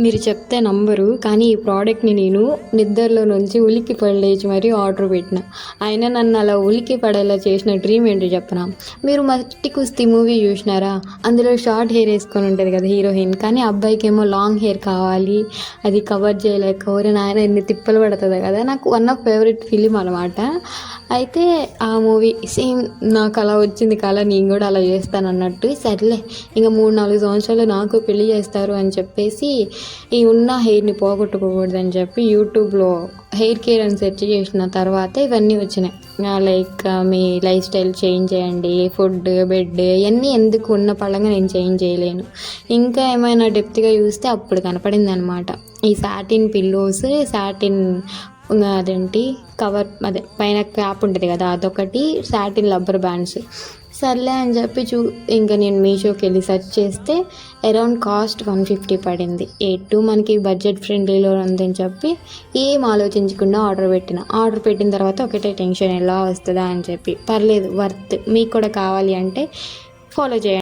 మీరు చెప్తే నమ్మరు, కానీ ఈ ప్రోడక్ట్ని నేను నిద్రలో నుంచి ఉలిక్కి పడలేచి మరీ ఆర్డర్ పెట్టిన. అయినా నన్ను అలా ఉలిక్కి పడేలా చేసిన డ్రీమ్ ఏంటో చెప్పనా? మీరు మట్టి కుస్తీ మూవీ చూసినారా? అందులో షార్ట్ హెయిర్ వేసుకొని ఉంటుంది కదా హీరోయిన్, కానీ అబ్బాయికి ఏమో లాంగ్ హెయిర్ కావాలి, అది కవర్ చేయలేక ఓరే నాయన ఎన్ని తిప్పలు పడుతుంది కదా. నాకు వన్ ఆఫ్ ఫేవరెట్ ఫిలిం అనమాట. అయితే ఆ మూవీ సేమ్ నాకు అలా వచ్చింది కల, నేను కూడా అలా చేస్తాను అన్నట్టు. సర్లే ఇంకా 3-4 సంవత్సరాలు నాకు పెళ్లి చేస్తారు అని చెప్పేసి ఈ ఉన్న హెయిర్ని పోగొట్టుకోకూడదని చెప్పి యూట్యూబ్లో హెయిర్ కేర్ అని సెర్చ్ చేసిన తర్వాత ఇవన్నీ వచ్చినాయి. లైక్ మీ లైఫ్ స్టైల్ చేంజ్ చేయండి, ఫుడ్, బెడ్, ఇవన్నీ ఎందుకు ఉన్న పళ్ళంగా నేను చేంజ్ చేయలేను. ఇంకా ఏమైనా డెప్త్గా చూస్తే అప్పుడు కనపడింది అనమాట ఈ సాటిన్ పిల్లోస్, సాటిన్ అదేంటి కవర్, అదే పైన క్యాప్ ఉంటుంది కదా అదొకటి, సాటిన్ రబ్బర్ బ్యాండ్స్. సర్లే అని చెప్పి ఇంకా నేను మీషోకి వెళ్ళి సెర్చ్ చేస్తే అరౌండ్ కాస్ట్ 150 పడింది. మనకి బడ్జెట్ ఫ్రెండ్లీలో ఉందని చెప్పి ఏం ఆలోచించకుండా ఆర్డర్ పెట్టిన తర్వాత ఒకటే టెన్షన్ ఎలా వస్తుందా అని చెప్పి. పర్లేదు, వర్త్. మీకు కూడా కావాలి అంటే ఫాలో చేయండి.